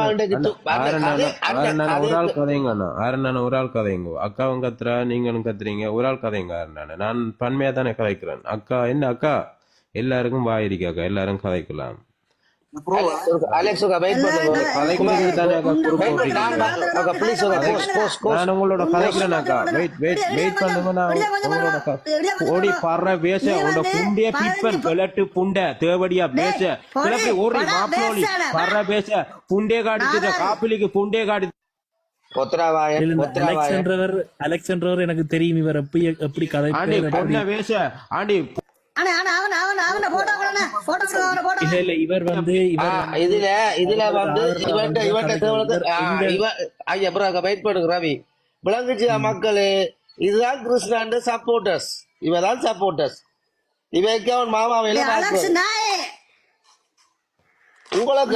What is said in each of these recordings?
ஒரு ஆள் கதைங்க அண்ணா. ஆரண்ணா ஒரு ஆள் கதைங்க. அக்காவும் கத்துறா, நீங்களும் கத்துறீங்க. ஒரு ஆள் கதைங்க ஆரண்ணா. நான் பன்மையா தானே கதைக்கிறேன். அக்கா என்ன அக்கா, எல்லாருக்கும் வாயிருக்கு அக்கா, எல்லாரும் கதைக்கலாம். உங்களோட கதைக்கிறேனாக்கா, வெயிட் பண்ணுங்க. ஓடி படுற பேச உங்களோட புண்டிய பிப்பன் கிளட்டு புண்டை தேவடியா பேச கிளப்பி ஓடி மாப்பிளோலி படுற பேச புண்டே காடிச்சு காப்பிலிக்கு புண்டே காடி அலெக்சாண்டர் எனக்கு தெரியும். இவர் எப்படி கதை பேச ஆண்டி இவர் வந்து ரவி விளங்குச்சு மக்களே. இதுதான் கிருஷ்ணாண்டு சப்போர்ட்டர்ஸ். இவதான் சப்போர்ட்டர்ஸ். இவருக்கு அவன் மாமாவையில உங்களுக்கு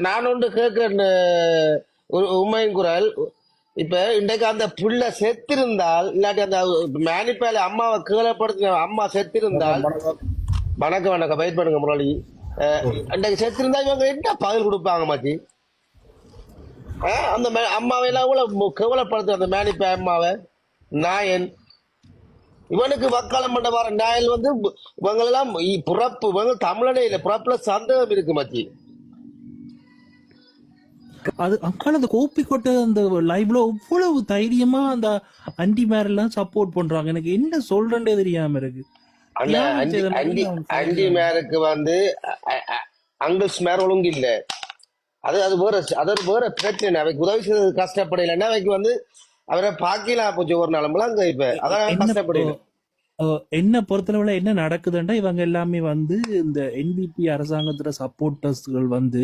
நான் ஒன்று கேட்க ஒரு உண்மையின் குரல். இப்ப இன்றைக்கு அந்த புள்ள செத்திருந்தால், இல்லாட்டி அந்த மேனிப்பேல அம்மாவை கீழப்படுத்த அம்மா செத்திருந்தால், வணக்கம் வணக்கம் வெயிட் பண்ணுங்க முரளி. இன்றைக்கு செத்திருந்தா இவங்க என்ன பதில் கொடுப்பாங்க மாச்சி? அந்த அம்மாவை எல்லாம் கேவலப்படுத்த அந்த மேனிப்பே அம்மாவை நாயன் இவனுக்கு வக்காலம் பண்ண வர நாயல் வந்து இவங்களெல்லாம் பிறப்பு இவங்க தமிழனே இல்லை, பிறப்புல சந்தேகம் இருக்கு மாச்சி. அது அக்கால அந்த கோப்பிக்கோட்டை அந்த லைவ்ல அவ்வளவு தைரியமா அந்த அண்டி மேரெல்லாம் சப்போர்ட் பண்றாங்க. எனக்கு என்ன சொல்றேன்னே தெரியாம இருக்கு. அண்டி மேருக்கு வந்து அங்கிள்ஸ் மேர் ஒழுங்கு இல்ல. அது வேற பிரச்சனை. அவைக்கு உதவி செய்வது கஷ்டப்படலைன்னா அவைக்கு வந்து அவரை பாக்கலாம் போச்சு ஒரு நாளம்பலாம் அங்க. இப்ப அதான் கஷ்டப்படல. என்ன பொறுத்தளவுல என்ன நடக்குதுன்னா, இவங்க எல்லாமே வந்து இந்த என்பிபி அரசாங்கத்துல சப்போர்ட்டர்ஸ்கள் வந்து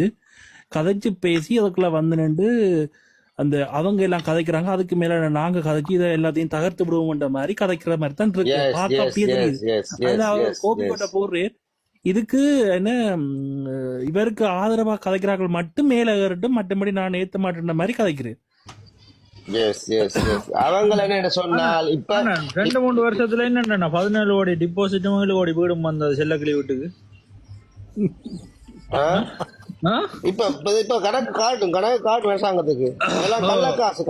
கதைச்சு பேசி அதுக்குள்ள வந்து நின்று அந்த அவங்க எல்லாம் கதைக்கிறாங்க. அதுக்கு மேல நாங்க கதைச்சு இதை எல்லாத்தையும் தகர்த்து விடுவோம்ன்ற மாதிரி கதைக்கிற மாதிரி தான் இருக்கு. கோபிக்கோட்டை போடுறே இதுக்கு என்ன இவருக்கு ஆதரவா கதைக்கிறார்கள் மட்டும் மேல ஏறட்டும், மற்றபடி நான் ஏத்த மாட்டேன்ற மாதிரி கதைக்கிறேன். சொன்னால் இப்ப 2-3 வருஷத்துல என்ன 17 கோடி டிபாசிட் 7 கோடி வீடும் வந்தது செல்லக்கிளி வீட்டுக்கு. இப்ப கணக்கு காட்டும் அரசாங்கத்துக்கு. எல்லாம்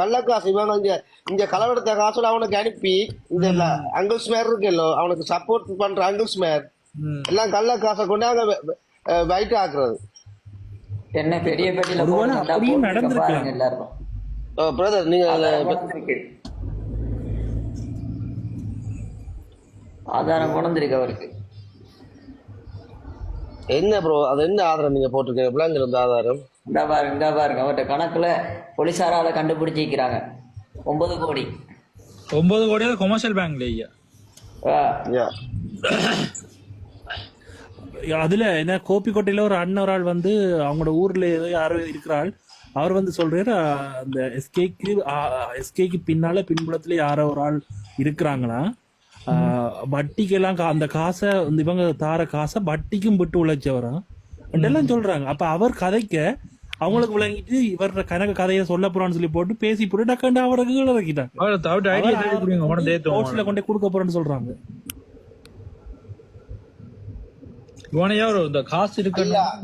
கள்ளக்காசு இவங்க இங்க கலவெடுத்த காசுல அவனுக்கு அனுப்பி இந்த அங்கிள்ஸ் மேர் இருக்குல்ல, அவனுக்கு சப்போர்ட் பண்ற அங்கிள்ஸ் மேர் எல்லாம் கள்ள காசை கொண்டு அங்க வயிற்று ஆக்குறது. என்ன பெரிய பெரிய நடந்திருக்காங்க எல்லாரும். பிரதர் நீங்க ஆதாரம் கொண்டிருக்கு அவருக்கு என்ன ப்ரோ? அது என்ன ஆதாரம் நீங்க போட்டிருக்கீங்க? இருந்த ஆதாரம் இந்த பாருங்க அவர்கிட்ட கணக்குல போலீசாரால கண்டுபிடிச்சிக்கிறாங்க 9 கோடி. 9 கோடி கொமர்ஷியல் பேங்க்ல ஐயா. அதுல என்ன கோப்பிக்கோட்டையில ஒரு அண்ணன் ஒரு ஆள் வந்து அவங்களோட ஊர்ல ஏதோ யாரோ இருக்கிறாள். அவர் வந்து சொல்றாரு அந்த எஸ்கேக்கு பின்புலத்துல யாரோ ஒரு ஆள் இருக்கிறாங்களா, வட்டிக்கெல்லாம் அந்த காசை இவங்க தார காசை வட்டிக்கும் விட்டு உழைச்சவரா எல்லாம் சொல்றாங்க. அப்ப அவர் கதைக்க அவங்களுக்கு விளங்கிட்டு இவர் கணக்கு கதையை சொல்ல போறான்னு சொல்லி போட்டு பேசி போட்டு டக்காண்டு அவருக்கு இறக்கிட்டாங்க. கொண்டே கொடுக்க போறேன்னு சொல்றாங்க.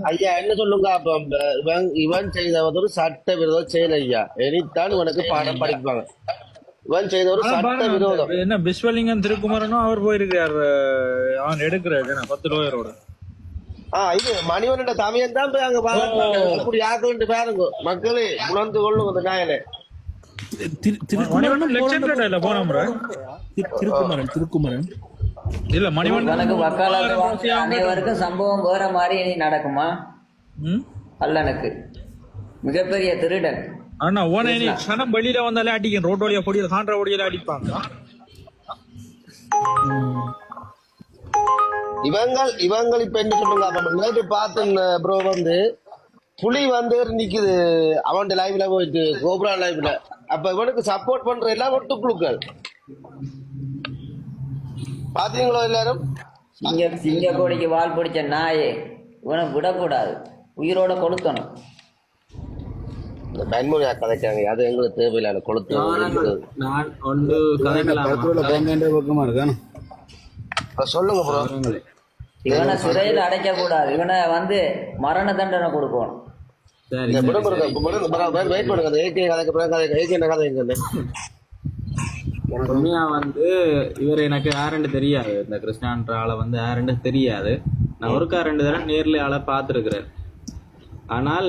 ஐயா என்ன சொல்லுங்க, இவன் செய்தவர் ஒரு சட்ட விரோத செயல் ஐயா. இனித்தான் இவனுக்கு பாடம் படிப்பாங்க. இவன் செய்த ஒரு சட்ட விரோதம். என்ன விஸ்வலிங்கம் திருக்குமரனும் அவர் போயிருக்காரு, அவன் எடுக்கிறாரு 10 லோயரோட. இது மணிவனோட தமையன் தான் போய் அங்க அப்படி ஆக்கலன்ட்டு பாருங்க மக்களே, உணர்ந்து கொள்ளுங்க அந்த நாயலே. திருக்குமரன் இல்ல மணிவண்ணனுக்கு வக்காலத்து அனைவருக்கும் சம்பவம் வேற மாதிரி இனி நடக்குமா? அல்லனுக்கு மிகப்பெரிய திருடன். ஆனா ஓன சனம் வெளியில வந்தாலே அடிக்கும். ரோட் வழியா பொடியில சான்ற பொடியில அடிப்பாங்க. இவங்க இப்ப என்ன சொல்லுங்க, நேற்று பார்த்து ப்ரோ வந்து புலி வந்து நிக்குது அவன் லைவ்ல போயிட்டு கோப்ரா லைவ்ல. அப்ப இவனுக்கு சப்போர்ட் பண்ற எல்லாம் ஒட்டுக்குழுக்கள் பாத்தீங்களோ எல்லாரும். சிங்க கோடிக்கு வால் பிடிச்ச நாயே இவனை விடக்கூடாது, உயிரோட கொளுத்தணும். பயன்மொழியா கதைக்காங்க, அது எங்களுக்கு தேவையில்லை. கொளுத்து சொல்லுங்க ப்ரோ. இவனை சிறையில் அடைக்க கூடாது, இவனை வந்து மரண தண்டனை கொடுக்கணும். சரி வெயிட் பண்ணுங்க. அந்த ஏகே கதைக்கு ஏகே என்ன கதை எங்க உண்மையா வந்து இவர் எனக்கு யாருன்னு தெரியாது, இந்த கிருஷ்ணான்ற ஆளை வந்து யாருன்னு தெரியாது. நான் ஒருக்கா 2 தடவை நேர்ல ஆளை பார்த்துருக்கிறேன். ஆனால்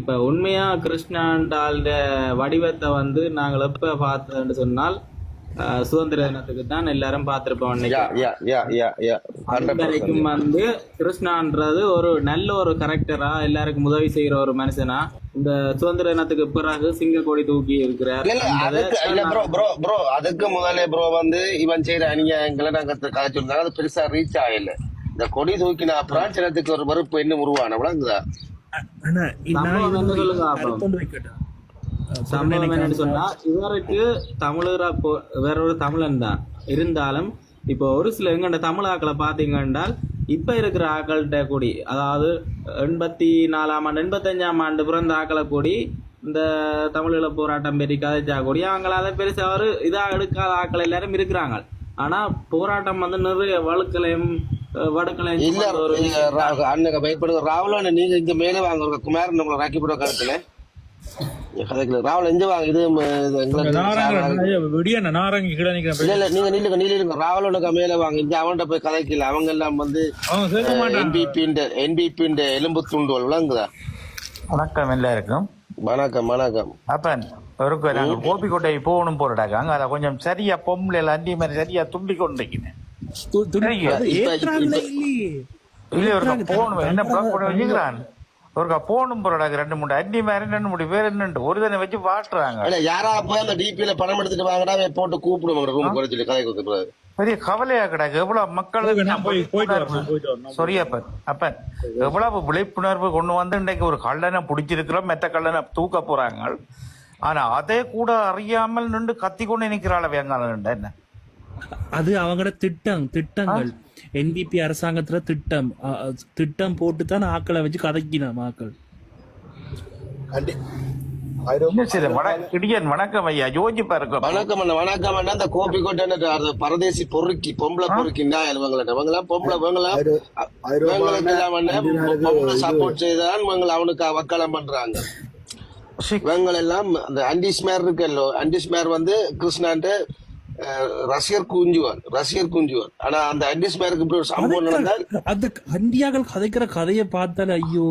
இப்ப உண்மையா கிருஷ்ணான்ற ஆளுடைய வடிவத்தை வந்து நாங்கள் எப்ப பார்த்தோம்னு சொன்னால் சுதந்திர தினத்துக்கு தான் எல்லாரும் பார்த்திருப்போம். வரைக்கும் வந்து கிருஷ்ணான்றது ஒரு நல்ல ஒரு கரெக்டரா, எல்லாருக்கும் உதவி செய்யற ஒரு மனுஷனா, இந்த சுதந்திர தினத்துக்கு பிறகு சிங்க கொடி தூக்கி இருக்கிறார். அதுக்கு முதலே ப்ரோ வந்து இவன் செய்யற அநியாயங்களை நாங்க கதைச்சிருந்தாங்க, அது பெருசா ரீச் ஆகல. இந்த கொடி தூக்கின அப்புறம் சிலத்துக்கு ஒரு மறுப்பு என்ன உருவான விளங்குதா? சம்பவம் என்னன்னு சொன்னா, இவருக்கு தமிழரா வேற ஒரு தமிழன் தான் இருந்தாலும், இப்போ ஒரு சில எங்கண்ட தமிழ் ஆக்களை பாத்தீங்கன்னா இப்ப இருக்கிற ஆக்கள்கிட்ட கூடி, அதாவது 84ஆம் ஆண்டு 85ஆம் ஆண்டு பிறந்த ஆக்களை கூடி இந்த தமிழீழ போராட்டம் பெரிய கதைச்சா கூடி அவங்கள அதை பெருசா ஒரு இதா எடுக்காத ஆக்கள் எல்லாரும் இருக்கிறாங்க. ஆனா போராட்டம் வந்து நிறைய வழுக்கலையும் வடக்கலையும் ராகுல நீங்க இங்க மேலே வாங்க குமாரன் நம்மள ராக்கி போட கருத்துல ராவல் எங்க வாங்க. இது நீங்க ராவலோட மேல வாங்க. இங்க அவன்கிட்ட போய் கதைக்கல. அவங்க எல்லாம் வந்து என்பிபி எலும்பு துண்டுவல் விளங்குதா? வணக்கம் எல்லாருக்கும். வணக்கம் வணக்கம். அப்ப ஒரு நாங்க கோபிக்கோட்டை போகணும் போறாங்க. அங்க அதை கொஞ்சம் சரியா பொம்பளை அண்டி மாதிரி சரியா துண்டி கொண்டிருக்கிறேன். இல்ல ஒரு போகணும் என்ன வச்சுக்கிறான். ஒருக்கா போனும் போறாங்க 2-3 அண்டி மாதிரி 2-3 பேர் என்ன ஒரு தண்ணி வச்சு வாட்டுறாங்க. யாரா போய் அந்த டிபியில பணம் எடுத்துட்டு வாங்கடா போட்டு கூப்பிடுவாங்க ரூம் குறைச்சிட்டு கதை கொடுத்துருக்காரு. பெரிய கவலையா கிடக்கு. எவ்வளவு மக்கள் சொரியப்ப அப்ப எவ்வளவு விழிப்புணர்வு கொண்டு வந்து இன்னைக்கு ஒரு கள்ளனை பிடிச்சிருக்கிறோம், மெத்த கள்ளனை தூக்க போறாங்க. ஆனா அதே கூட அறியாமல் நின்று கத்தி கொண்டு நிக்கிறாள் வேங்கால என்ன. அது அவங்களோட திட்டங்கள் என்பிபி அரசாங்கத்துல திட்டம் போட்டு தான் ஆக்களை வச்சு கதைக்கினாம் ஆக்கள். வணக்கம் ஐயா, யோசிப்பா இருக்கும். வணக்கம் வணக்கம். அந்த கோபிக்கோட்டை பரதேசி பொறுக்கி பொம்பளை பொறுக்கின்னா இவங்களாம் பொம்பளை சப்போர்ட் செய்தான் இவங்களை அவனுக்கு வக்காலம் பண்றாங்க. இவங்க எல்லாம் அந்த அண்டிஸ்மேர் இருக்கல்லோ, அண்டிஸ்மேர் வந்து கிருஷ்ணான்ட்டு ரசிகர் குஞ்சுவார். ஆனா அந்த அண்டிஸ்மேருக்கு இப்படி ஒரு சம்பவம் நடந்தால் அந்த அண்டியாக்கள் கதைக்கிற கதையை பார்த்தாலே ஐயோ,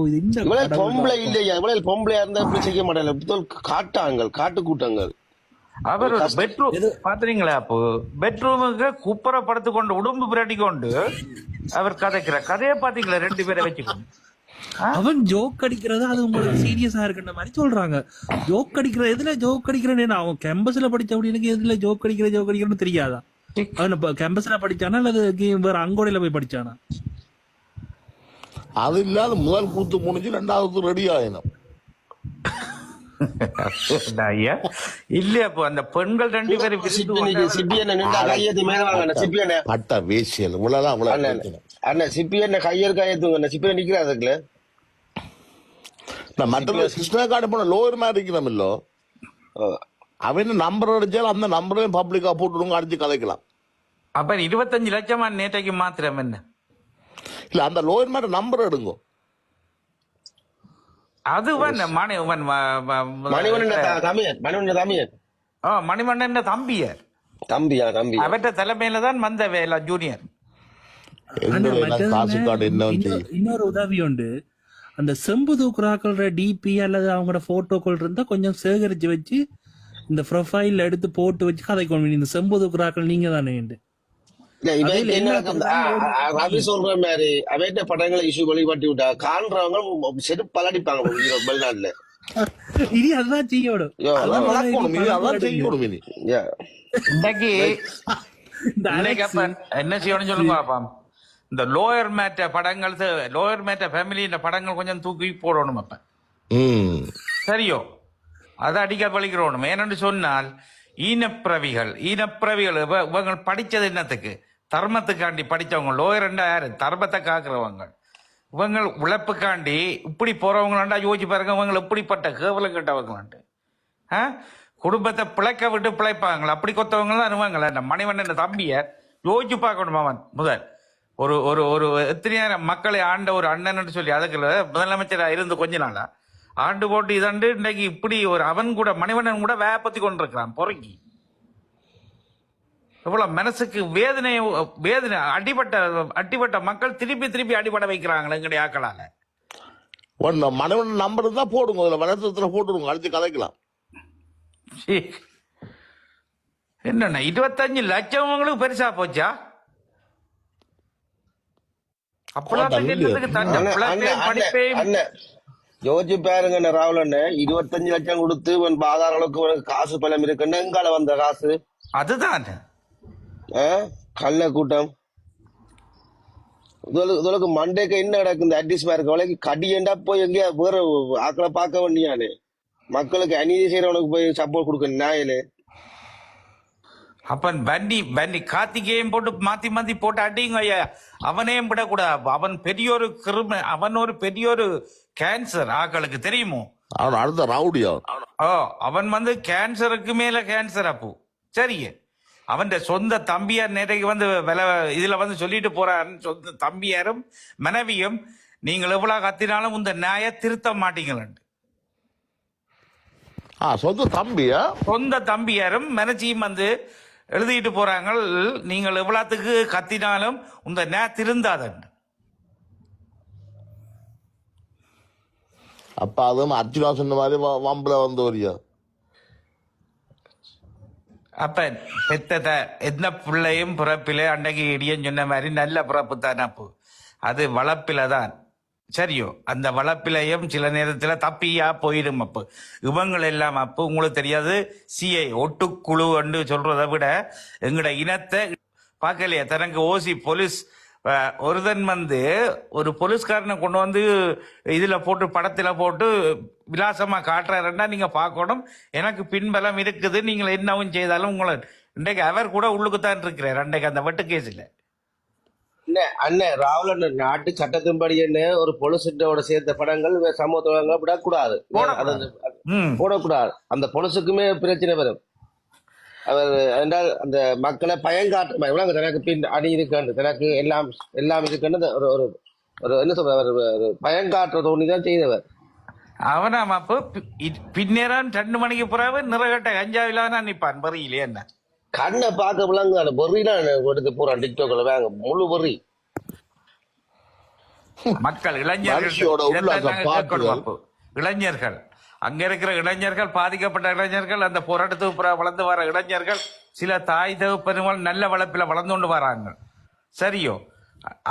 பொம்பளை இல்லையா, இவ்வளவு பொம்பளையா இருந்தா இப்படி செய்ய மாட்டாங்க. காட்டு கூட்டங்கள். அவர் பெட்ரூம் பாத்தீங்களா? அப்போ பெட்ரூமுக்கு குப்பரை படுத்து கொண்டு உடம்பு பிரட்டி கொண்டு அவர் கதைக்கிற கதையை பாத்தீங்களா? 2 பேரை வச்சுக்கணும். அவன் ஜோக் அடிக்கிறது அது உங்களுக்கு சீரியஸா இருக்குன்ற மாதிரி சொல்றாங்க. ஜோக் அடிக்கிற எதுல ஜோக் அடிக்கிறேன்னு அவன் கேம்பஸ்ல படிச்ச அப்படின்னு எதுல ஜோக் அடிக்கிறேன்னு தெரியாதா? அவன் கேம்பஸ்ல படிச்சானா அல்லது வேற அங்கோடையில போய் படிச்சானா? அது இல்லாத முதல் கூத்து முடிஞ்சு 2வது ரெடி ஆயிடும். இல்ல அப்போ அந்த பெண்கள் 2 பேரும் அட்ட வேசியல் இவ்வளவுதான். அண்ணன் சிப்பியன் கையர் கையத்துங்க சிப்பியன் நிக்கிறாதுக்குல மற்ற கிருஷ்ணா கார்டு போன லோயர் மாதிரி இருக்கிறோம் இல்லோ, அவன் நம்பர் அடிச்சாலும் அந்த நம்பரையும் பப்ளிக்கா போட்டுடுங்க, அடிச்சு கதைக்கலாம். அப்ப 25 லட்சமா நேற்றைக்கு மாத்திரம் என்ன இல்ல அந்த லோயர் மாதிரி நம்பர் எடுங்க. அதுவன் மணிவண்ணன் தம்பியார் அவற்ற தலைமையில தான் வந்த வேலை ஜூனியர். இன்னொரு உதவி உண்டு. அந்த செம்பு தூக்குறாக்களோட டிபி அல்லது அவங்களோட போட்டோக்கள் இருந்தா கொஞ்சம் சேகரிச்சு வச்சு இந்த ப்ரொஃபைல் எடுத்து போட்டு வச்சு கதை கொண்டு இந்த செம்பு தூக்குறாக்கள் நீங்க தானே ரவி சொல்ற மாதிரி அவட்ட படங்களை இஷ்யூ வழிபட்டு விட்டா காண்றவங்க செருப்பு பலடிப்பாங்க வெளிநாட்டுல. இனி அதுதான் செய்யணும். என்ன செய்யணும் சொல்லுங்க பாப்பா. இந்த லோயர் மேட்ட படங்கள், லோயர் மேட்ட ஃபேமிலி படங்கள் கொஞ்சம் தூக்கி போடணும். அப்ப சரியோ அதை அடிக்க பழிக்கிறோம். ஏனென்று சொன்னால் ஈனப்பிரவிகள் இவங்க படிச்சது என்னத்துக்கு? தர்மத்துக்காண்டி படிச்சவங்க. லோயர் யாரு? தர்மத்தை காக்குறவங்க. இவங்க உழைப்புக்காண்டி இப்படி போறவங்களாண்டா யோசிச்சு பாருங்க. இவங்க இப்படிப்பட்ட கேவலம் கட்டவங்களாண்டு குடும்பத்தை பிழைக்க விட்டு பிழைப்பாங்களா? அப்படி கொத்தவங்க தான் இருவாங்களா? இந்த மணிவண்ணன் தம்பிய யோசிச்சு பார்க்கணும் அவன் முதல் ஒரு ஒரு ஒரு எத்தனையாயிரம் மக்களை ஆண்ட ஒரு அண்ணன் சொல்லி அதுக்குள்ள முதலமைச்சராக இருந்து கொஞ்ச நாளா ஆண்டு போட்டு இதண்டு இன்னைக்கு இப்படி ஒரு அவன் கூட மணிவண்ணன் கூட வேப்பத்தி கொண்டிருக்கிறான் பொறுக்கி. இவ்வளவு மனசுக்கு வேதனை வேதனை அடிபட்ட மக்கள் திருப்பி அடிபட வைக்கிறாங்களே எங்களுடைய ஆக்களால. மனைவன் நம்பர் தான் போடுங்க, அதுல வளர்த்தத்துல போட்டுருங்க, அடிச்சு கதைக்கலாம். சீ. என்னண்ணா 25 லட்சம் உங்களுக்கு பெருசா போச்சா? அப்பெல்லாம் யோசிச்சு பாருங்க ராகுல் 25 லட்சம் கொடுத்து ஆதார அளவுக்கு உனக்கு காசு பலம் இருக்குன்னு எங்கால வந்த காசு? அதுதான் கள்ள கூட்டம். இதற்கு மண்டேக்கு என்ன நடக்குது? அட்ரஸ் இருக்கு அவளைக்கு கடியண்டா போய் எங்கேயா வேற ஆக்களை பார்க்க வேண்டியானே. மக்களுக்கு அநீதி செய்யறவனுக்கு போய் சப்போர்ட் கொடுக்க நாயிலே. அப்பன் பண்டி கார்த்திகேயம் போட்டு மாத்தி போட்டு அடிங்க ஐயா. அவனையும் விடக்கூடாது. அவன் பெரியொரு கிருமி, அவன் ஒரு பெரியொரு கேன்சர் ஆக்களுக்கு தெரியுமோ? அவன் அடுத்த ரவுடியா? அவன் கேன்சருக்கு மேல கேன்சர் அப்போ சரியே. அவன் சொந்த தம்பியார் நேற்றைக்கு இதுல சொல்லிட்டு போறாரு. சொந்த தம்பியாரும் மனைவியும் நீங்கள் எவ்வளவு கத்தினாலும் இந்த நியாய திருத்த மாட்டீங்களேன். சொந்த தம்பியாரும் மனச்சியும் எழுதிட்டு போறாங்க, நீங்கள் எவ்வளவுக்கு கத்தினாலும் இந்த நே திருந்தாதன். அப்ப அதுவும் அர்ஜுனா சொன்ன மாதிரி வம்புல வந்தோரியா. அப்ப பெத்தத எந்த பிள்ளையும் பிறப்பிலே அன்னைக்கு இடியன்னு சொன்ன மாதிரி நல்ல பிறப்பு தான். அப்போ அது வளர்ப்பில தான் சரியோ. அந்த வளர்ப்பிலையும் சில நேரத்துல தப்பியா போயிடும். அப்போ இவங்கள் எல்லாம் அப்போ உங்களுக்கு தெரியாது சிஐ ஒட்டுக்குழு என்று சொல்றதை விட எங்கட இனத்தை பார்க்கலையா தனக்கு ஓசி போலீஸ் ஒருதன் ஒரு போலீஸ்காரனை கொண்டு இதுல போட்டு படத்துல போட்டு விலாசமா காட்டுறாருன்னா நீங்க பார்க்கணும். எனக்கு பின்பலம் இருக்குது, நீங்கள் என்னவும் செய்தாலும் உங்களை இன்றைக்கு அவர் கூட உள்ளுக்குத்தான் இருக்கிறார். அன்றைக்கு அந்த வெட்டு கேஸ்ல அண்ணன் ராகுல் நாட்டு சட்டத்தின்படி என்ன ஒரு பொலிசிட்டோட சேர்த்த படங்கள் சமூகத்தோட விடக்கூடாது, போடக்கூடாது. அந்த பொலிசுக்குமே பிரச்சனை வரும். அவர் என்றால் அந்த மக்களை பயங்காட்டுமா இவ்வளவு தனக்கு பின் அணி இருக்காண்டு தனக்கு எல்லாம் இருக்குன்னு ஒரு என்ன சொல்ற ஒரு பயங்காட்டுற தோணிதான் செய்தவர். அவனாம் அப்போ பின்னேரம் 2 மணிக்கு பிறகு நிறைகட்ட கஞ்சாவிலான நிப்பான் பறியிலே. என்ன கண்ணை பார்க்க விளங்கு அந்த பொறிலாம் எடுத்து போறான் டிக்டாக்ல வாங்க முழு பொறி. மக்கள் இளைஞர்கள் அங்க இருக்கிற இளைஞர்கள், பாதிக்கப்பட்ட இளைஞர்கள், அந்த போராட்டத்துக்கு வளர்ந்து வர இளைஞர்கள், சில தாய் தகப்பனுகள் நல்ல வளர்ப்பில வளர்ந்து கொண்டு வராங்க சரியோ.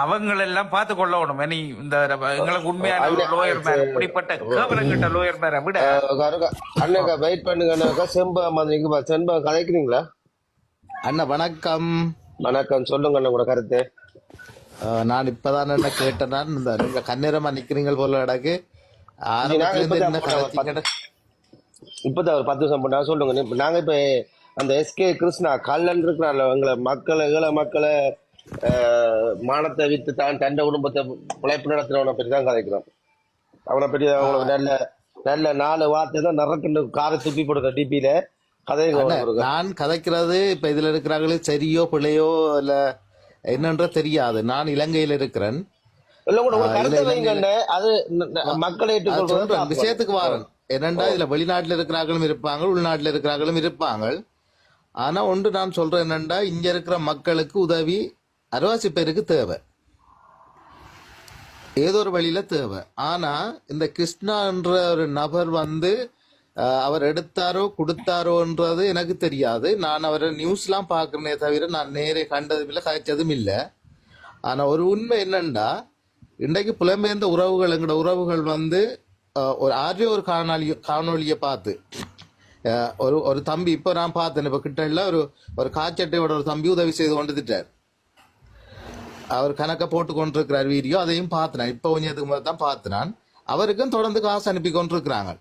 அவங்களெல்லாம் பார்த்து கொள்ளணும். இந்த எங்களுக்கு உண்மையான லோயர் மேல இப்படிப்பட்ட கேவலங்கிட்ட லோயர் மேல விட அண்ணா வெயிட் பண்ணுங்க. செம்பா கதைக்கிறீங்களா? அண்ணா வணக்கம். வணக்கம், சொல்லுங்க அண்ணா கூட கருத்து. நான் இப்பதான் என்ன கேட்டேன்னா நீங்க கண்ணீரமா நிக்கிறீங்க போல இடக்கு இப்பதான் ஒரு 10 நிமிஷம் பண்ணா சொல்லுங்க. நாங்க இப்ப அந்த எஸ்கே கிருஷ்ணா கல்லன் இருக்கிறாள் எங்களை மக்களை ஏழை மக்களை மானத்தை வித்து தான் தண்ட குடும்பத்தை பிழைப்பு நடத்துறவனை பற்றி தான் கதைக்கிறோம். அவனை பற்றி அவங்களுக்கு நல்ல நல்ல 4 வார்த்தை தான் நிறைய காரை துப்பி போடுற டிபியில கதைங்க. நான் கதைக்கிறது இப்ப இதுல இருக்கிறாங்களே சரியோ பிள்ளையோ இல்ல என்னன்ற தெரியாது. நான் இலங்கையில இருக்கிறேன். விஷயத்துக்கு வாரன் என்னண்டா இதுல வெளிநாட்டுல இருக்கிறார்களும் இருப்பாங்க, உள்நாட்டுல இருக்கிறார்களும் இருப்பாங்க. ஆனா ஒன்று நான் சொல்றேன் என்னண்டா இங்க இருக்கிற மக்களுக்கு உதவி அரைவாசி பேருக்கு தேவை, ஏதோ ஒரு வழியில தேவை. ஆனா இந்த கிருஷ்ணா என்ற ஒரு நபர் அவர் எடுத்தாரோ கொடுத்தாரோன்றது எனக்கு தெரியாது. நான் அவரை நியூஸ்லாம் பாக்குறேனே தவிர நான் நேரே கண்டதும் இல்லை, கதைச்சதும் இல்லை. ஆனா ஒரு உண்மை என்னண்டா இன்றைக்கு புலம்பெயர்ந்த உறவுகள் எங்களோட உறவுகள் ஒரு ஆரிய ஒரு காணொலியை பார்த்து ஒரு தம்பி இப்ப நான் பார்த்தேன். இப்ப கிட்ட இல்ல ஒரு காய்ச்சட்டையோட ஒரு தம்பி உதவி செய்து கொண்டுட்டார். அவர் கணக்க போட்டு கொண்டிருக்கிறார் வீடியோ, அதையும் பார்த்தேன். இப்ப கொஞ்சத்துக்கு முதல் தான் பார்த்தேன். அவருக்கும் தொடர்ந்து காசு அனுப்பி கொண்டிருக்கிறாங்க.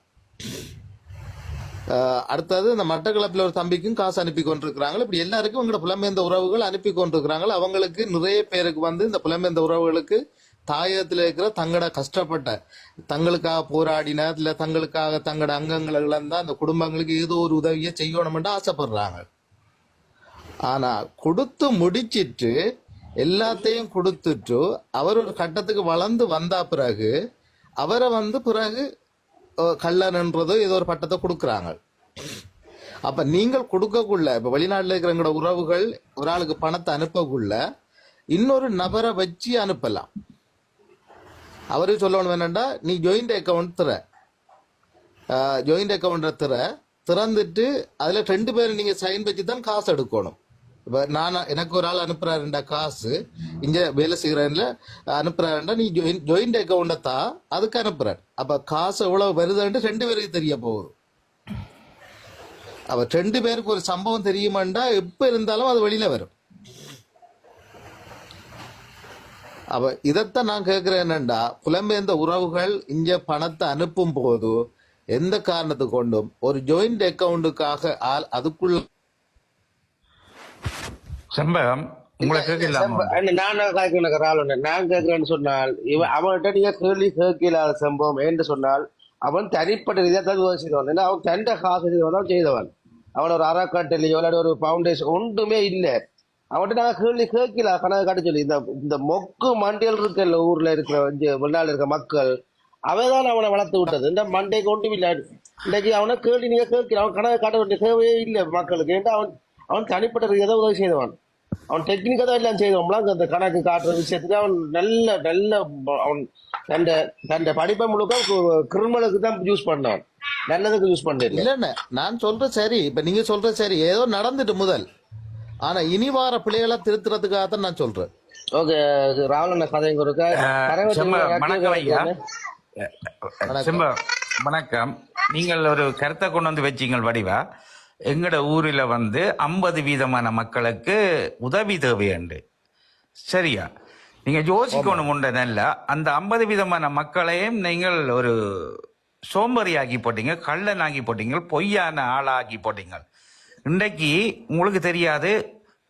அடுத்தது இந்த மட்டக்களப்பில் ஒரு தம்பிக்கும் காசு அனுப்பி கொண்டிருக்கிறாங்க. இப்படி எல்லாருக்கும் எங்களோட புலம்பெயர்ந்த உறவுகள் அனுப்பி கொண்டிருக்கிறாங்க. அவங்களுக்கு நிறைய பேருக்கு இந்த புலம்பெயர்ந்த உறவுகளுக்கு தாயகத்தில் இருக்கிற தங்களோட கஷ்டப்பட்ட தங்களுக்காக போராடின இல்ல தங்களுக்காக தங்களோட அங்கங்களை இழந்த அந்த குடும்பங்களுக்கு ஏதோ ஒரு உதவியை செய்யணும்னு ஆசைப்படுறாங்க. ஆனா கொடுத்து முடிச்சிட்டு எல்லாத்தையும் கொடுத்துட்டு அவர் ஒரு கட்டத்துக்கு வளர்ந்து வந்தா பிறகு அவரை பிறகு கள்ளன்ன்றதோ ஏதோ ஒரு பட்டத்தை கொடுக்குறாங்க. அப்ப நீங்கள் கொடுக்கக்குள்ள இப்ப வெளிநாட்டுல இருக்கிற உறவுகள் ஒரு ஆளுக்கு பணத்தை அனுப்பக்குள்ள இன்னொரு நபரை வச்சு அனுப்பலாம். அவரு சொல்லணும் என்னன்னா, நீ ஜாயிண்ட் அக்கௌண்ட் திறந்துட்டு அதுல 2 பேரும் நீங்க சைன் வச்சு தான் காசு எடுக்கணும். இப்ப எனக்கு ஒரு ஆள் அனுப்புறாருண்டா காசு இங்க வேலை செய்யறதுல அனுப்புறாருண்டா, நீ ஜாயிண்ட் அக்கௌண்ட தான் அதுக்கு அனுப்புறாரு. அப்ப காசு எவ்வளவு வருதுன்ட்டு 2 பேருக்கு தெரிய போகுது. அப்ப 2 பேருக்கு ஒரு சம்பவம் தெரியுமாண்டா எப்ப இருந்தாலும் அது வெளியில வரும். அப்ப இதைத்தான் நான் கேட்கிறேன் என்னண்டா, புலம்பெயர்ந்த உறவுகள் இங்க பணத்தை அனுப்பும் போது எந்த காரணத்தை கொண்டும் ஒரு ஜாயிண்ட் அக்கௌண்ட்டுக்காக அதுக்குள்ள செம்பகம் உங்களை கேட்கலாமா? நான் கேட்கிறேன்னு சொன்னால் அவன்கிட்ட நீங்க கேள்வி கேட்கலாத சம்பவம் என்று சொன்னால் அவன் தனிப்பட்ட ரீதியாக தான் செய்தவன். ஏன்னா அவன் தண்ட காசு தான் செய்தவன். அவன் ஒரு அறக்கட்டளையோ இல்லாட்டி ஒரு பவுண்டேஷன் ஒன்றுமே இல்லை. அவன்கிட்ட நாங்கள் கேள்வி கேட்கல கணக்கு காட்ட சொல்லி இந்த மொக்கு மண்டியல் இருக்கல ஊர்ல இருக்கிற வெளிநாடு இருக்கிற மக்கள் அவைதான் அவனை வளர்த்து விட்டது. இந்த மண்டைக்கு ஒன்றும் இல்லை. இன்றைக்கு அவனை கேள்வி நீங்க கேட்கல, அவன் கணக்கு காட்ட வேண்டிய தேவையே இல்லை மக்களுக்கு. ஏன்னா அவன் தனிப்பட்ட ரீதியாக தான் உதவி செய்தவன். அவன் டெக்னிக்கா தான் எல்லாம் செய்தவன்லாம் அந்த கணக்கு காட்டுற விஷயத்துக்கு அவன் நல்ல அவன் தன் படிப்பை முழுக்க கிரிமினலுக்கு தான் யூஸ் பண்ணவன், நல்லதுக்கு யூஸ் பண்ணல. இல்லன்னு நான் சொல்றேன் சரி. இப்ப நீங்க சொல்ற சரி, ஏதோ நடந்துட்டு முதல், ஆனா இனி வார பிள்ளைகளை திருத்துறதுக்காக தான் நான் சொல்றேன். ஓகே ராவலண்ண கதைங்க வணக்கம் ஐயா. வணக்கம். நீங்கள் ஒரு கருத்தை கொண்டு வந்து வச்சீங்கள் வடிவா. எங்கட ஊரில் 50% மக்களுக்கு உதவி தேவையுண்டு. சரியா? நீங்க யோசிக்கணும் உண்டு நல்லா. அந்த 50% மக்களையும் நீங்கள் ஒரு சோம்பேறி ஆக்கி போட்டீங்க, கள்ளன் ஆக்கி போட்டீங்க, பொய்யான ஆளாக்கி போட்டீங்க. இன்றைக்கு உங்களுக்கு தெரியாது,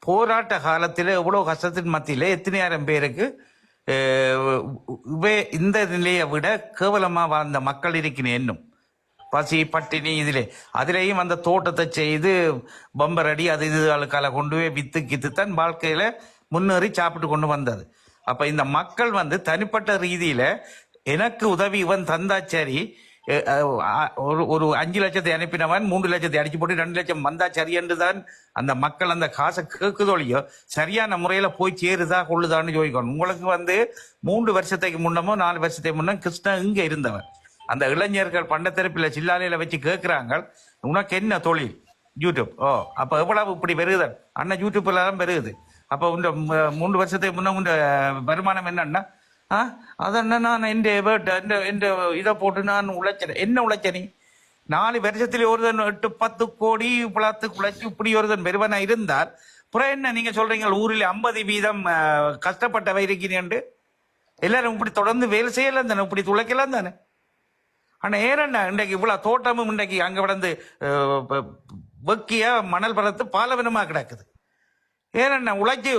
போராட்ட காலத்தில் எவ்வளோ கஷ்டத்தின் மத்தியில் எத்தனையாயிரம் பேருக்கு இந்த நிலையை விட கேவலமா வாழ்ந்த மக்கள் இருக்கிறேன். இன்னும் பசி பட்டினி அதிலேயும் அந்த தோட்டத்தை செய்து பம்பரடி அது இதுகளுக்கால கொண்டு போய் வித்து கித்து தான் வாழ்க்கையில முன்னேறி சாப்பிட்டு கொண்டு வந்தது. அப்ப இந்த மக்கள் தனிப்பட்ட ரீதியில எனக்கு உதவி இவன் தந்தா சரி, ஒரு 5 லட்சத்தை அனுப்பினவன் 3 லட்சத்தை அடிச்சு போட்டு 2 லட்சம் வந்தா சரி என்றுதான் அந்த மக்கள் அந்த காசை கேட்குதோழியோ சரியான முறையில போய் சேருதா கொள்ளுதான்னு யோசிக்கணும். உங்களுக்கு 3 வருஷத்துக்கு முன்னமோ 4 வருஷத்துக்கு முன்ன கிருஷ்ணன் இங்க இருந்தவன். அந்த இளைஞர்கள் பண்டத்தரப்பில் சில்லாலையில வச்சு கேட்கிறாங்க, உனக்கு என்ன தொழில்? யூடியூப். அப்ப எவ்வளவு இப்படி பெருகுது அண்ணன், யூடியூப்ல தான் பெருகுது. அப்ப இந்த 3 வருஷத்துக்கு முன்ன வருமானம் என்னன்னா, அதென்ன நான் இதை போட்டு நான் உழைச்சேன். என்ன உழைச்ச நீ? 4 வருஷத்துல ஒருதன் 8-10 கோடி பழத்துக்கு உழைச்சி இப்படி ஒருதன் பெருவனா இருந்தால் அப்புறம் என்ன நீங்க சொல்றீங்க ஊரில் 50% கஷ்டப்பட்டவை இருக்கிறீங்க. எல்லாரும் இப்படி தொடர்ந்து வேலை செய்யலாம் தானே, இப்படி துளைக்கலாம் தானே. ஆனா ஏன்னா இன்றைக்கு இவ்வளவு தோட்டமும் இன்றைக்கு அங்க வெக்கிய மணல் பரத்து பாலவனமா கிடக்குது. ஏன்னா உழைச்சி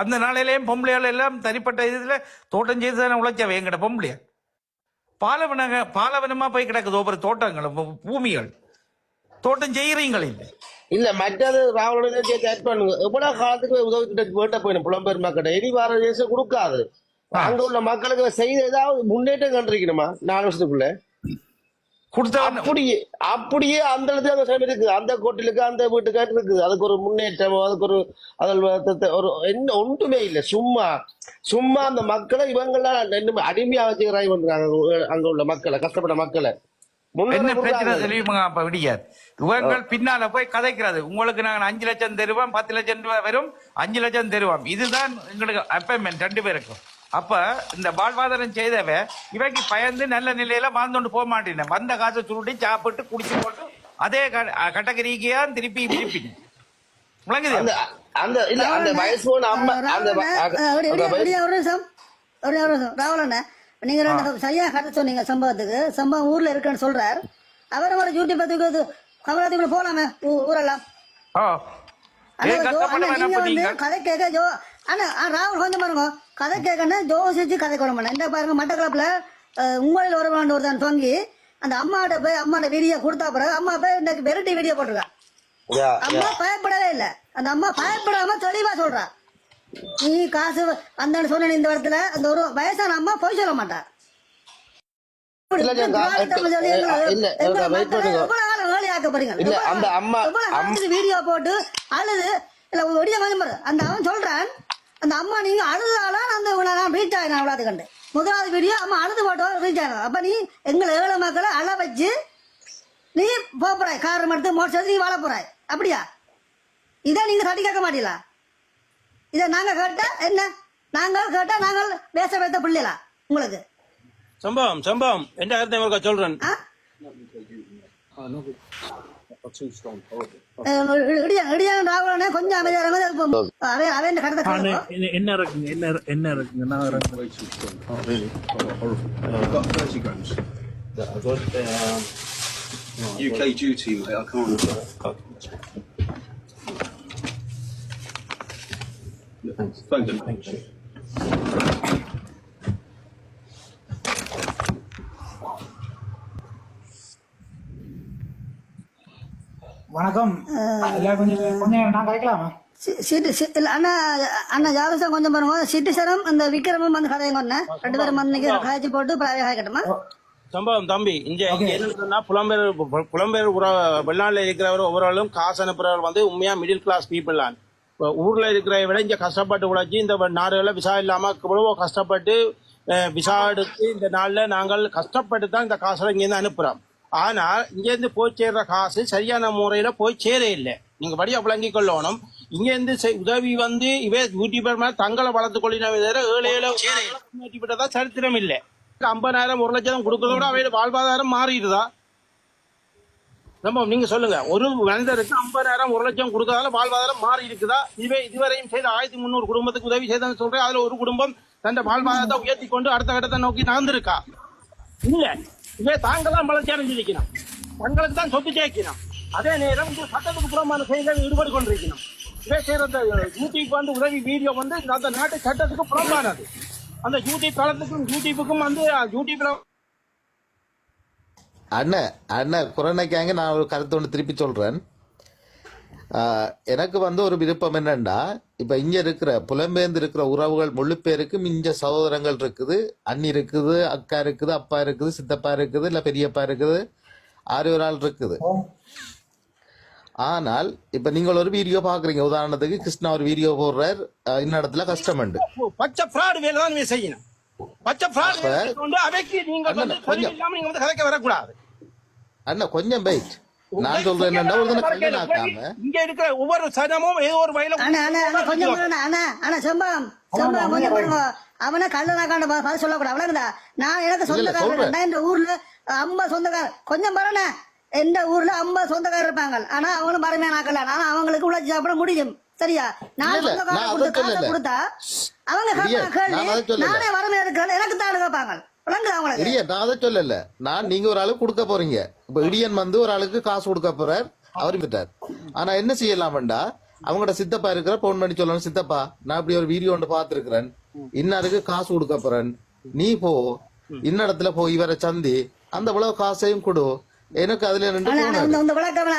அந்த நாளையிலேயும் பொம்பளையால எல்லாம் தனிப்பட்ட இதுல தோட்டம் செய்து தானே உழைச்சவை. எங்கட பொம்பளையா பாலவனமா போய் கிடக்குது ஒவ்வொரு தோட்டங்கள் பூமிகள். தோட்டம் செய்யறீங்களே இல்ல மற்றது ராவலோட பண்ணுங்க. எவ்வளவு காலத்துக்கு உதவி வேட்ட போயிடும் புலம்பெயர் மக்கள் இனி வார தேசம் கொடுக்காது. அங்க உள்ள மக்களுக்கு செய்த ஏதாவது முன்னேற்றம் கண்டிருக்கணுமா 4 வருஷத்துக்குள்ள அப்படியே அந்த இடத்துல இருக்கு. அந்த கோட்டிலுக்கு அந்த வீட்டுக்காட்டு இருக்குது. அதுக்கு ஒரு முன்னேற்றம், அதுக்கு ஒரு என்ன ஒன்றுமே இல்லை. சும்மா அந்த மக்களை இவங்கெல்லாம் அடிமையா வச்சுக்கிறாங்க பண்றாங்க. அங்க உள்ள மக்களை, கஷ்டப்பட்ட மக்களை. என்ன பிரச்சனை தெரியுமா? அப்ப விடியாது இவங்கள் பின்னால போய் கதைக்கிறது. உங்களுக்கு நாங்க 5 லட்சம் தருவோம், 10 லட்சம் ரூபாய் வரும், 5 லட்சம் தருவோம். இதுதான் எங்களுக்கு அப்பாயின்மெண்ட் 2 பேருக்கும். அப்ப இந்த வாழ்வாதாரம் செய்தவ இவைக்கு பயந்து நல்ல நிலையில வாழ்ந்தோண்டு போக மாட்டேன். வந்த காசை சுருட்டி சாப்பிட்டு குடிச்சு போட்டு அதே கட்டகரிக்கையா திருப்பி விளங்குது. அந்த வயசு ராவலண்ண நீங்க 2 சரியா கதை சொன்னீங்க. சம்பவம் ஊர்ல இருக்குன்னு சொல்றாரு. அவரை ஒரு யூடியூப் கமலாத்துக்குள்ள போலாமே ஊரெல்லாம். கதை கேட்க ராகுல் கொஞ்சம் பாருங்க, கதை கேட்கணும் ஜோசிச்சு கதை கொள்ள மாட்டேன். இந்த பாருங்க மட்டக்களப்புல உங்களில் ஒருவன் ஒருத்தன் தொங்கி அந்த அம்மாட்ட வீடியோ கொடுத்தா பிறகு அம்மா போய் இன்னைக்கு வெரைட்டி வீடியோ போட்டிருக்கா. அம்மா பயப்படவே இல்ல. அந்த அம்மா பயப்படாம தெளிவா சொல்றா, நீ காசு அந்த சொன்ன இந்த இடத்துல அந்த ஒரு வயசான அம்மா போய் சொல்ல மாட்டா. வீடியோ போட்டு அழுது அந்த அவன் சொல்றான், அந்த அம்மா நீங்க அழுதால அந்த ரீச் ஆயிடும் அவ்வளவு கண்டு. முதலாவது வீடியோ அம்மா அழுது போட்டோம் ரீச் ஆயிடும். அப்ப நீ எங்களை ஏழை மக்களை அழ வச்சு நீ போறாய், காரணம் எடுத்து மோட்சம் நீ வாழ போறாய். அப்படியா? இதை நீங்க தட்டி கேட்க மாட்டீங்களா? இதை நாங்க கேட்டா என்ன? நாங்கள் கேட்டா நாங்கள் பேச வைத்த பிள்ளைகளா உங்களுக்கு? சம்பவம் என்ற கருத்தை சொல்றேன். ராகுலனே கொஞ்சம் அமைதியாக அவன் கருத்தை என்ன இருக்குங்க என்ன இருக்குங்க நான் UK duty, mate. I can't. Thank you. வணக்கம். கொஞ்சம் நான் கேட்கலாமா? அண்ணா ஜாதகம் கொஞ்சம் பாருங்க. சிட்டிசரும் அந்த விக்ரமும் வந்து கதையும் கொண்டேன் 2 பேரும் வந்து காய்ச்சி போட்டு காய்க்கட்டுமா? சம்பவம் தம்பி இங்க என்ன புலம்பெயர் வெளிநாட்டுல இருக்கிறவர் ஒவ்வொருவரும் காசு அனுப்புறவர் வந்து உண்மையா மிடில் கிளாஸ் பீப்புள் தான். ஊர்ல இருக்கிற விட இங்க கஷ்டப்பட்டு உழைச்சி இந்த நாடுகளில் விசா இல்லாம எவ்வளவோ கஷ்டப்பட்டு விசா எடுத்து இந்த நாள்ல நாங்கள் கஷ்டப்பட்டு தான் இந்த காசை இங்கேருந்து அனுப்புறோம். ஆனால் இங்கேருந்து போய் சேர்ற காசு சரியான முறையில போய் சேர இல்லை. நீங்க வழியா விளங்கிக் கொள்ளணும். இங்கேருந்து உதவி வந்து இவே யூடியூபர் மேல தங்களை வளர்த்துக் கொள்ளின விட்டதான் சரித்திரம் இல்லை. 50,000 1 லட்சம் கொடுக்கறத விட அவையோட வாழ்வாதாரம் மாறிடுதா? நம்ம நீங்க சொல்லுங்க, ஒரு மனிதருக்கு 50,000 1 லட்சம் கொடுக்கறதால வாழ்வாதாரம் மாறி இருக்குதா? இதுவரையும் செய்த 1300 குடும்பத்துக்கு உதவி செய்தன்னு சொல்றேன். அதுல ஒரு குடும்பம் தன் வாழ்வாதாரத்தை உயர்த்தி கொண்டு அடுத்த கட்டத்தை நோக்கி நகர்ந்திருக்கா? இல்ல, இவே தாங்கதான் வளர்ச்சி அடைஞ்சிருக்கணும், தங்களுக்கு தான் சொத்து சேர்க்கணும். அதே நேரம் இந்த சட்டத்துக்கு புறமான செயல்கள் ஈடுபட்டு கொண்டிருக்கணும். இவே செய்யற யூடியூப் வந்து உதவி வீடியோ வந்து அந்த நாட்டு சட்டத்துக்கு புறம்பானது. அந்த யூடியூப் தளத்துக்கும் யூடியூப்புக்கும் வந்து யூடியூப்ல அண்ணன் குரணைக்காங்க நான் ஒரு கருத்து ஒன்று திருப்பி சொல்றேன். எனக்கு வந்து ஒரு விருப்பம் என்னன்னா, இப்ப இங்க இருக்கிற புலம்பெயர்ந்து இருக்கிற உறவுகள் முழு பேருக்கும் இங்க சகோதரங்கள் இருக்குது, அண்ணி இருக்குது, அக்கா இருக்குது, அப்பா இருக்குது, சித்தப்பா இருக்குது, இல்ல பெரியப்பா இருக்குது, 6 ஆள் இருக்குது. ஆனால் இப்ப நீங்கள் ஒரு வீடியோ பாக்குறீங்க, உதாரணத்துக்கு கிருஷ்ணா ஒரு வீடியோ போடுறார், இன்ன இடத்துல கஷ்டமண்டு பச்சை ஃப்ராட் வேலை தான் செய்யணும். பச்சை ஃப்ராட் அவைக்கு நீங்க வந்து கதைக்க வரக்கூடாது. அண்ணா கொஞ்சம் வெயிட், நான் சொல்றேன் என்னன்னா ஒரு தினம் கல்யாணாக்காம இங்க இருக்கிற ஒவ்வொரு சனமும் ஏதோ ஒரு வயல கொஞ்சம் செம்பம் கொஞ்சம் பாருங்க. அவனை கல்லனாக்காண்ட பார்த்து சொல்லக்கூடாது. அவ்வளவுதா? நான் எனக்கு சொந்தக்காரன் இந்த ஊர்ல 50 சொந்தக்காரர் கொஞ்சம் பாருங்க. எந்த ஊர்ல 50 சொந்தக்காரர் இருப்பாங்க. ஆனா அவங்களும் பரமையான ஆக்கல. ஆனா அவங்களுக்கு உழைச்சி சாப்பிட முடியும். சரியா? நான் சொந்தக்காரர் கொடுத்தா அவங்க நானே வறுமையா இருக்கேன் எனக்கு தான் கேட்பாங்க. நான் அதை சொல்லல. நான் நீங்க ஒரு ஆளுக்கு கொடுக்க போறீங்க. இப்ப இடியன் வந்து ஒரு ஆளுக்கு காசு கொடுக்க போறார், அவர் விட்டார். ஆனா என்ன செய்யலாம்டா, அவங்களோட சித்தப்பா இருக்கிற போன் பண்ணி சொல்லணும், சித்தப்பா நான் இப்படி ஒரு வீடியோ ஒன்று பார்த்திருக்கிறேன், இன்னாருக்கு காசு கொடுக்க போறேன், நீ போ இன்ன இடத்துல போய் இவரை சந்தி அந்த இவ்வளவு காசையும் கொடு, எனக்கு அதுல இந்த விளக்கம்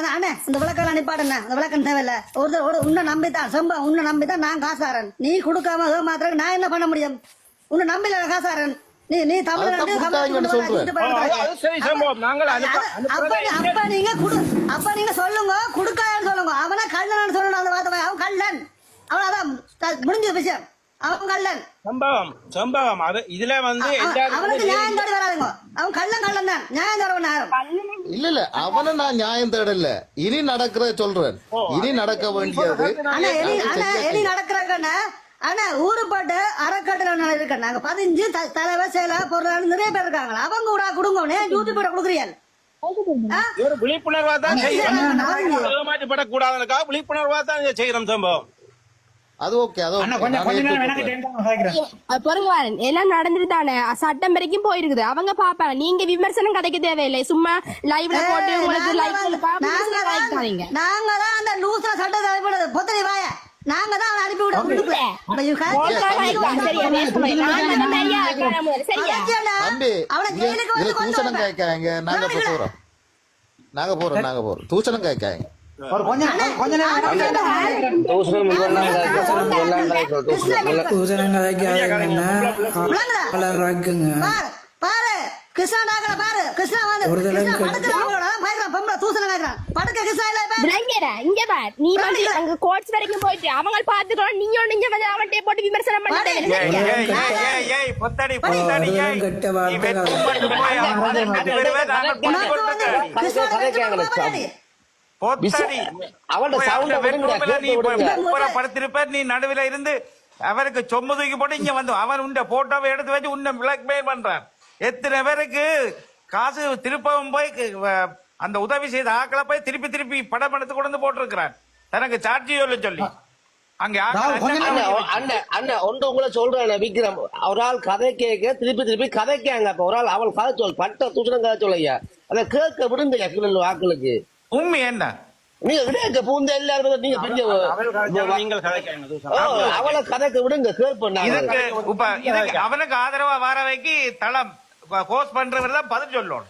அனுப்பாடுங்க. இந்த விளக்கம் தேவையில்ல. உன்னை நம்பித்தான் சம்பா, உன்னை நம்பித்தான் நான் காசாரன். நீ கொடுக்காம மாத்திரம் நான் என்ன பண்ண முடியும்? உன்னை நம்பில காசாரன். நீ தமிழ் அப்ப நீங்க சொல்லுங்க, குடுக்கான்னு சொல்லுங்க. அவனா கள்ளன் சொல்லணும். அந்த வார்த்தை அவன் கள்ளன், அவ்வளவுதான் முடிஞ்ச விஷயம். அவன் கள்ளன் சம்பவம். அது இதுல வந்து அவனுக்கு நியாயம் தேடி வராதுங்க. அவன் கள்ளன் தான், நியாயம் தேட இல்ல அவனை நான் நியாயம் தேடல, இனி நடக்கிறத சொல்றேன். இனி நடக்க வேண்டியது இனி நடக்கிறதுன்னா ஆனா ஊருப்பாட்டு அறக்கட்டளை இருக்க நாங்க 15 தலைவர் செயலர் பொருளாளர் நிறைய பேர் இருக்காங்க. அவங்க கூட கொடுங்க, யூடியூப் கொடுக்குறீங்க. ஒரு விழிப்புணர்வா தான் ஏமாற்றப்படக்கூடாதுக்கா விழிப்புணர்வா தான் செய்யறோம். சம்பவம் அது ஓகே. எல்லாம் நடந்துட்டு தானே சட்டம் வரைக்கும் போயிருக்குது. அவங்க பாப்பாங்க. நீங்க விமர்சனம் கதைக்க தேவையில்லை. சும்மா லைவ்ல போட்டு உங்களுக்கு லைக் நாங்க தான் அந்த லூசா சட்டத்தை பொத்தனை வாய நாங்க தான் அனுப்பி தூசணம் கேட்காங்க. நாங்க போறோம் தூசணம் கேட்காங்க. ஒரு கொஞ்ச நேரம் தூசணம் இதெல்லாம் பாரு கிருஷ்ணா டாக்கல பாரு கிருஷ்ணா வந்து தூசணம் கேக்குறான் படுக்க கிருஷ்ணா இல்ல விளங்கற இங்க பார் நீ வந்து அங்க கோட்ஸ் வரைக்கும் போயிட்டு அவங்க பாத்துக்கணும் நீங்க நீங்க வந்து அவன்கிட்ட போட்டு விமர்சனம் பண்ணிட்டே ஏய் பொத்தடி ஏய் நீ வெட்டு பண்ணு போய் பொத்தடி அவளோட சவுண்ட விடுங்க படுத்திருப்ப நீ நடுவில் இருந்து அவருக்கு சொம்பு தூக்கி போட்டு இங்க வந்து அவன் உண்ட போட்டோவை எடுத்து வச்சு உன்னை பிளாக்மெயில் பண்றான். எத்தனை பேருக்கு காசு திருப்பவும் போய் அந்த உதவி செய்த ஆக்களை போய் திருப்பி படம் எடுத்து கொண்டு வந்து போட்டிருக்கிறான் தனக்கு சாட்சி சொல்லி அங்க ஒன்று உங்களை சொல்றேன் விக்ரம் ஒரு ஆள் கதை கேட்க திருப்பி கதைக்காங்க அப்ப ஒரு ஆள் அவள் கதை சொல் பட்ட தூசணம் கதை சொல்லையா அதை கேட்க விடுங்க ஆக்களுக்கு உண்மை என்ன நீங்க கிடையாது பூந்த எல்லாரும் நீங்க பெரிய அவளை கதைக்க விடுங்க கேட்ப அவனுக்கு ஆதரவா வர வைக்கி தளம் கோஸ் பண்றவர் தான் பதில் சொல்லணும்.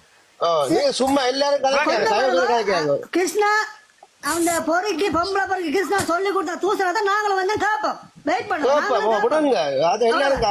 நீங்க சும்மா எல்லாரும் கதைக்காங்க கிருஷ்ணா அந்த பொறுக்கி பொம்பளை பொறுக்கி கிருஷ்ணா சொல்லி கொடுத்த தூசணத்தை நாங்களும் வந்து கேட்போம் வெயிட் பண்ணுவோம் விடுங்க அது எல்லாரும்